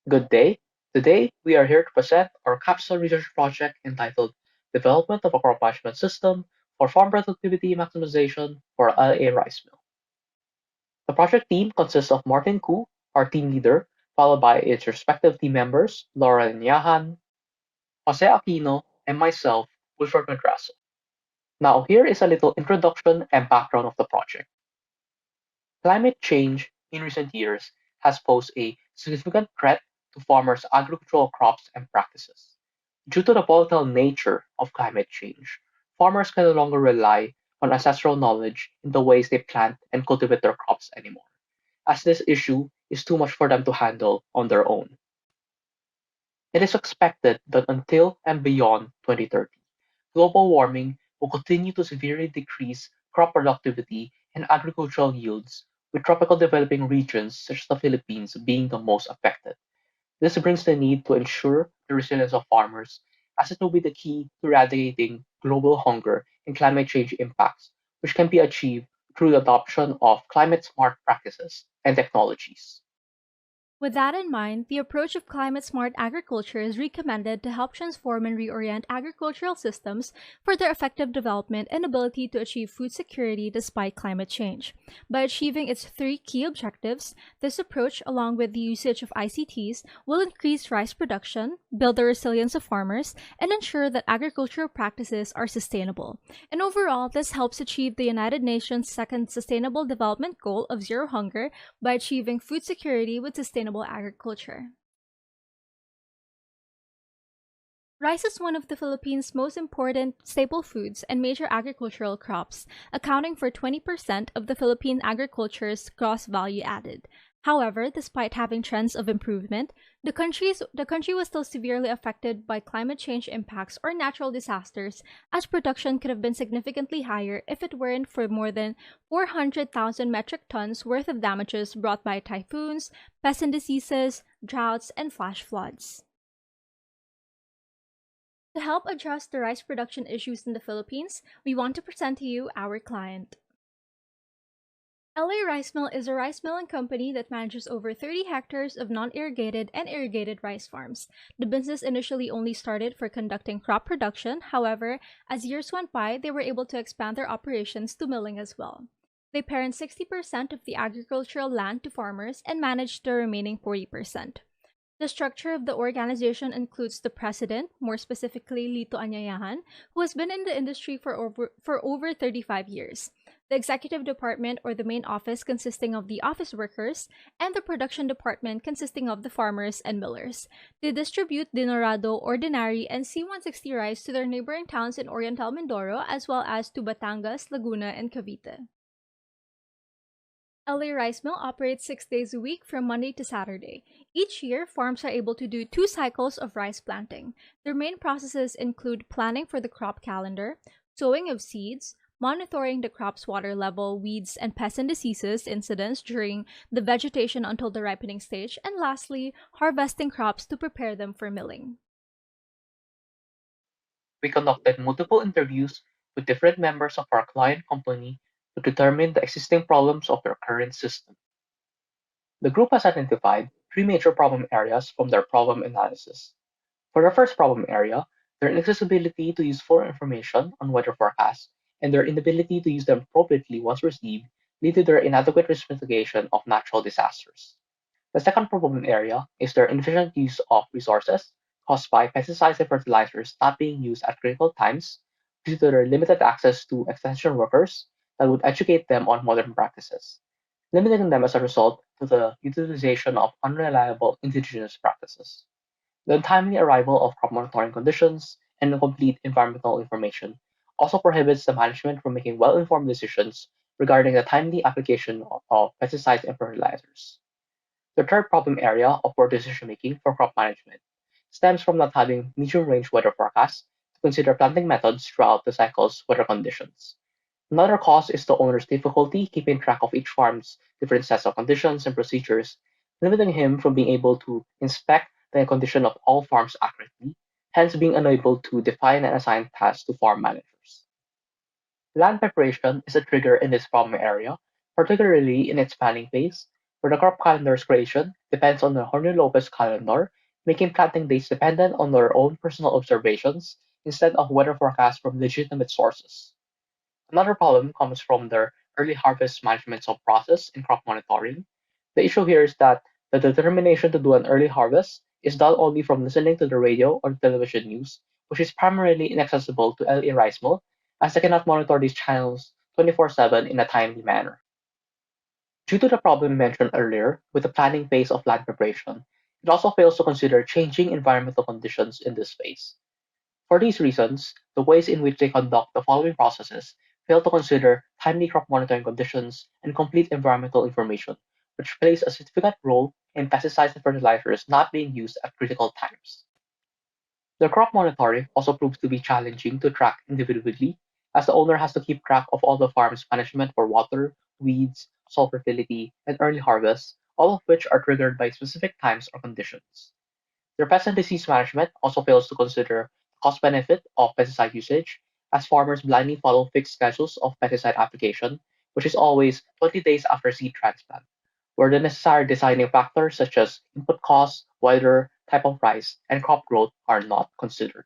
Good day. Today, we are here to present our capstone research project entitled Development of a Crop Management System for Farm Productivity Maximization for LA Rice Mill. The project team consists of Martin Koo, our team leader, followed by its respective team members, Loren and Anyayahan, Jose Aquino, and myself, Wilfred Madrazo. Now, here is a little introduction and background of the project. Climate change in recent years has posed a significant threat to farmers' agricultural crops and practices. Due to the volatile nature of climate change, farmers can no longer rely on ancestral knowledge in the ways they plant and cultivate their crops anymore, as this issue is too much for them to handle on their own. It is expected that until and beyond 2030, global warming will continue to severely decrease crop productivity and agricultural yields, with tropical developing regions such as the Philippines being the most affected. This brings the need to ensure the resilience of farmers, as it will be the key to eradicating global hunger and climate change impacts, which can be achieved through the adoption of climate smart practices and technologies. With that in mind, the approach of climate smart agriculture is recommended to help transform and reorient agricultural systems for their effective development and ability to achieve food security despite climate change. By achieving its three key objectives, this approach, along with the usage of ICTs, will increase rice production, build the resilience of farmers, and ensure that agricultural practices are sustainable. And overall, this helps achieve the United Nations' second Sustainable Development Goal of zero hunger by achieving food security with sustainable agriculture. Rice is one of the Philippines' most important staple foods and major agricultural crops, accounting for 20% of the Philippine agriculture's gross value added. However, despite having trends of improvement, the country was still severely affected by climate change impacts or natural disasters, as production could have been significantly higher if it weren't for more than 400,000 metric tons worth of damages brought by typhoons, pest and diseases, droughts, and flash floods. To help address the rice production issues in the Philippines, we want to present to you our client. LA Rice Mill is a rice milling company that manages over 30 hectares of non-irrigated and irrigated rice farms. The business initially only started for conducting crop production. However, as years went by, they were able to expand their operations to milling as well. They parent 60% of the agricultural land to farmers and manage the remaining 40%. The structure of the organization includes the president, more specifically Lito Anyayahan, who has been in the industry for over 35 years, the executive department or the main office consisting of the office workers, and the production department consisting of the farmers and millers. They distribute Dinorado, Ordinary, and C160 rice to their neighboring towns in Oriental Mindoro as well as to Batangas, Laguna, and Cavite. LA Rice Mill operates 6 days a week from Monday to Saturday. Each year, farms are able to do 2 cycles of rice planting. Their main processes include planning for the crop calendar, sowing of seeds, monitoring the crop's water level, weeds, and pest and diseases incidents during the vegetation until the ripening stage, and lastly, harvesting crops to prepare them for milling. We conducted multiple interviews with different members of our client company to determine the existing problems of their current system. The group has identified 3 major problem areas from their problem analysis. For the first problem area, their inaccessibility to useful information on weather forecasts and their inability to use them appropriately once received lead to their inadequate risk mitigation of natural disasters. The second problem area is their inefficient use of resources caused by pesticides and fertilizers not being used at critical times due to their limited access to extension workers that would educate them on modern practices, limiting them as a result to the utilization of unreliable indigenous practices. The untimely arrival of crop monitoring conditions and incomplete environmental information also prohibits the management from making well-informed decisions regarding the timely application of pesticides and fertilizers. The third problem area of poor decision-making for crop management stems from not having medium-range weather forecasts to consider planting methods throughout the cycle's weather conditions. Another cause is the owner's difficulty keeping track of each farm's different sets of conditions and procedures, limiting him from being able to inspect the condition of all farms accurately, hence being unable to define and assign tasks to farm managers. Land preparation is a trigger in this problem area, particularly in its planning phase, where the crop calendar's creation depends on the Horny-Lopez calendar, making planting dates dependent on their own personal observations instead of weather forecasts from legitimate sources. Another problem comes from their early harvest management sub-process in crop monitoring. The issue here is that the determination to do an early harvest is done only from listening to the radio or television news, which is primarily inaccessible to LA Rice Mill, as they cannot monitor these channels 24/7 in a timely manner. Due to the problem mentioned earlier with the planning phase of land preparation, it also fails to consider changing environmental conditions in this phase. For these reasons, the ways in which they conduct the following processes fail to consider timely crop monitoring conditions and complete environmental information, which plays a significant role in pesticides and fertilizers not being used at critical times. The crop monitoring also proves to be challenging to track individually, as the owner has to keep track of all the farm's management for water, weeds, soil fertility, and early harvest, all of which are triggered by specific times or conditions. Their pest and disease management also fails to consider the cost benefit of pesticide usage, as farmers blindly follow fixed schedules of pesticide application, which is always 20 days after seed transplant, where the necessary designing factors such as input costs, weather, type of rice, and crop growth are not considered.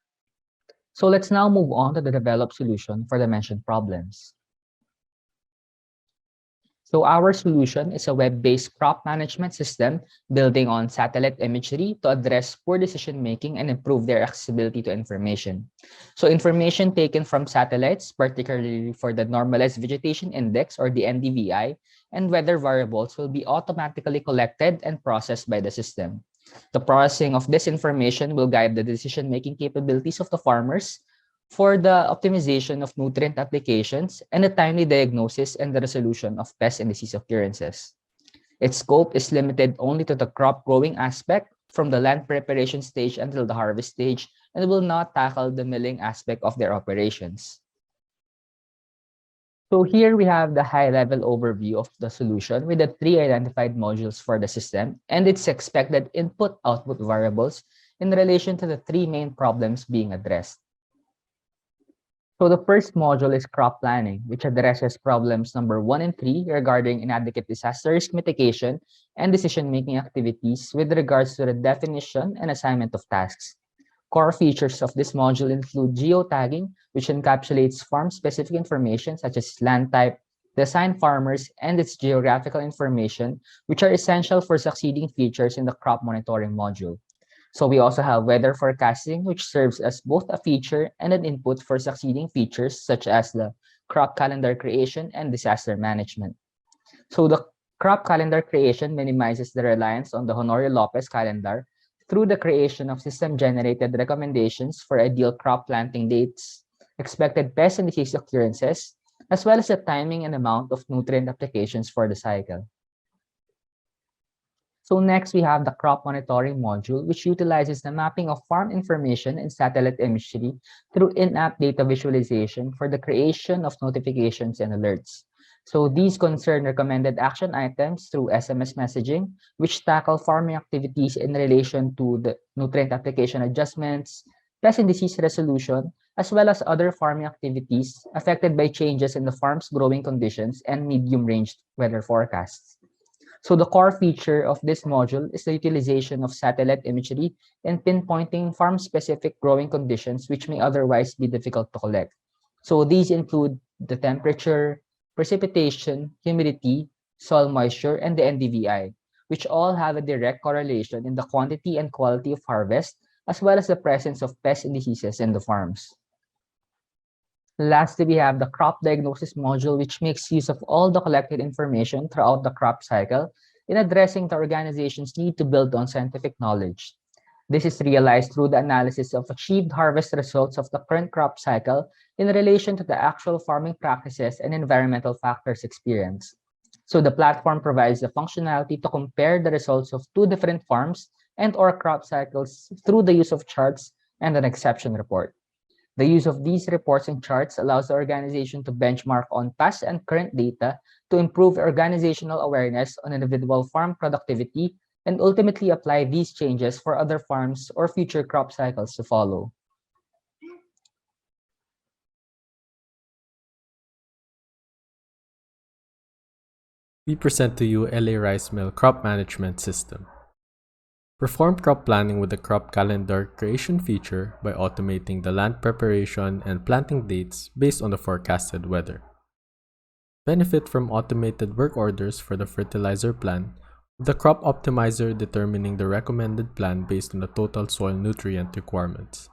So let's now move on to the developed solution for the mentioned problems. So our solution is a web-based crop management system building on satellite imagery to address poor decision-making and improve their accessibility to information. So information taken from satellites, particularly for the Normalized Vegetation Index or the NDVI, and weather variables will be automatically collected and processed by the system. The processing of this information will guide the decision-making capabilities of the farmers for the optimization of nutrient applications and the timely diagnosis and the resolution of pest and disease occurrences. Its scope is limited only to the crop growing aspect from the land preparation stage until the harvest stage and will not tackle the milling aspect of their operations. So here we have the high-level overview of the solution with the 3 identified modules for the system and its expected input-output variables in relation to the 3 main problems being addressed. So the first module is crop planning, which addresses problems number 1 and 3 regarding inadequate disaster risk mitigation and decision-making activities with regards to the definition and assignment of tasks. Core features of this module include geotagging, which encapsulates farm-specific information such as land type, the assigned farmers, and its geographical information, which are essential for succeeding features in the crop monitoring module. So we also have weather forecasting, which serves as both a feature and an input for succeeding features such as the crop calendar creation and disaster management. So the crop calendar creation minimizes the reliance on the Honorio-Lopez calendar through the creation of system-generated recommendations for ideal crop planting dates, expected pest and disease occurrences, as well as the timing and amount of nutrient applications for the cycle. So next, we have the crop monitoring module, which utilizes the mapping of farm information and satellite imagery through in-app data visualization for the creation of notifications and alerts. So these concern recommended action items through SMS messaging, which tackle farming activities in relation to the nutrient application adjustments, pest and disease resolution, as well as other farming activities affected by changes in the farm's growing conditions and medium-range weather forecasts. So the core feature of this module is the utilization of satellite imagery in pinpointing farm-specific growing conditions which may otherwise be difficult to collect. So these include the temperature, precipitation, humidity, soil moisture, and the NDVI, which all have a direct correlation in the quantity and quality of harvest, as well as the presence of pests and diseases in the farms. Lastly, we have the crop diagnosis module, which makes use of all the collected information throughout the crop cycle in addressing the organization's need to build on scientific knowledge. This is realized through the analysis of achieved harvest results of the current crop cycle in relation to the actual farming practices and environmental factors experienced. So the platform provides the functionality to compare the results of 2 different farms and/or crop cycles through the use of charts and an exception report. The use of these reports and charts allows the organization to benchmark on past and current data to improve organizational awareness on individual farm productivity and ultimately apply these changes for other farms or future crop cycles to follow. we present to you LA Rice Mill Crop Management System. Perform crop planning with the crop calendar creation feature by automating the land preparation and planting dates based on the forecasted weather. Benefit from automated work orders for the fertilizer plan, with the crop optimizer determining the recommended plan based on the total soil nutrient requirements.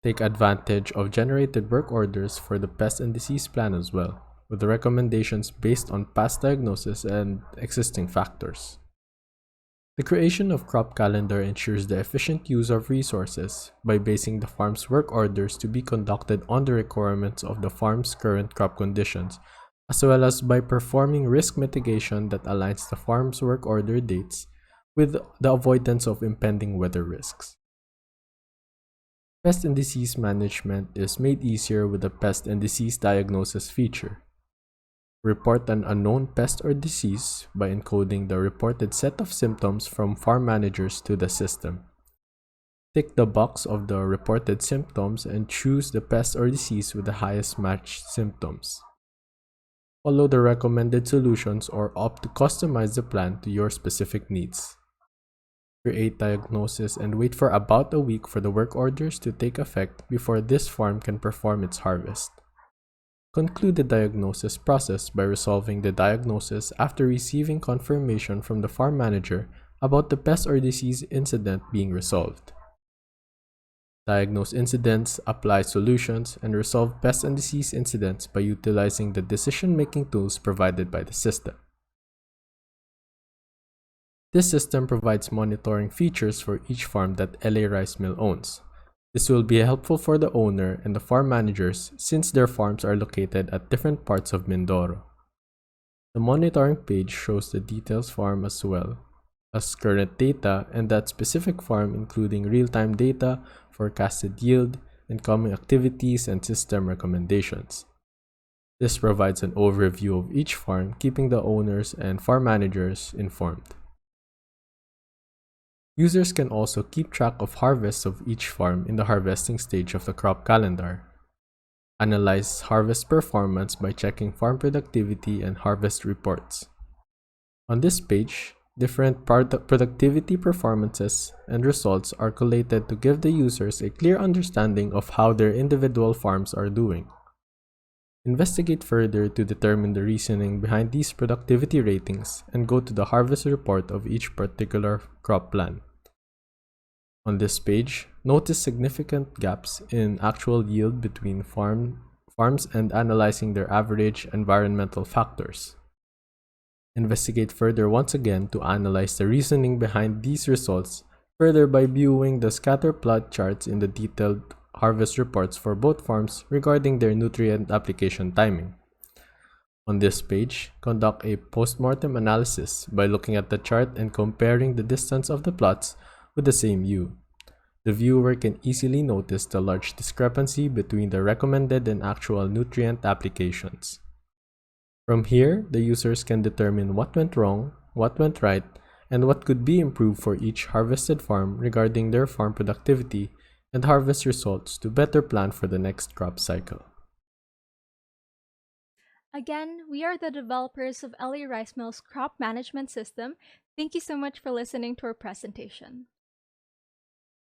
Take advantage of generated work orders for the pest and disease plan as well, with the recommendations based on past diagnosis and existing factors. The creation of crop calendar ensures the efficient use of resources by basing the farm's work orders to be conducted on the requirements of the farm's current crop conditions, as well as by performing risk mitigation that aligns the farm's work order dates with the avoidance of impending weather risks. Pest and disease management is made easier with the pest and disease diagnosis feature. Report an unknown pest or disease by encoding the reported set of symptoms from farm managers to the system. Tick the box of the reported symptoms and choose the pest or disease with the highest matched symptoms. Follow the recommended solutions or opt to customize the plan to your specific needs. Create diagnosis and wait for about a week for the work orders to take effect before this farm can perform its harvest. Conclude the diagnosis process by resolving the diagnosis after receiving confirmation from the farm manager about the pest or disease incident being resolved. Diagnose incidents, apply solutions, and resolve pest and disease incidents by utilizing the decision-making tools provided by the system. This system provides monitoring features for each farm that LA Rice Mill owns. This will be helpful for the owner and the farm managers since their farms are located at different parts of Mindoro. The monitoring page shows the details farm as well as current data and that specific farm, including real-time data, forecasted yield, incoming activities, and system recommendations. This provides an overview of each farm, keeping the owners and farm managers informed. Users can also keep track of harvests of each farm in the harvesting stage of the crop calendar. Analyze harvest performance by checking farm productivity and harvest reports. On this page, different productivity performances and results are collated to give the users a clear understanding of how their individual farms are doing. Investigate further to determine the reasoning behind these productivity ratings and go to the harvest report of each particular crop plan. On this page, notice significant gaps in actual yield between farms and analyzing their average environmental factors. Investigate further once again to analyze the reasoning behind these results further by viewing the scatter plot charts in the detailed harvest reports for both farms regarding their nutrient application timing. On this page, conduct a postmortem analysis by looking at the chart and comparing the distance of the plots with the same view. The viewer can easily notice the large discrepancy between the recommended and actual nutrient applications. From here, the users can determine what went wrong, what went right, and what could be improved for each harvested farm regarding their farm productivity and harvest results to better plan for the next crop cycle. Again, we are the developers of LA Rice Mill's crop management system. Thank you so much for listening to our presentation.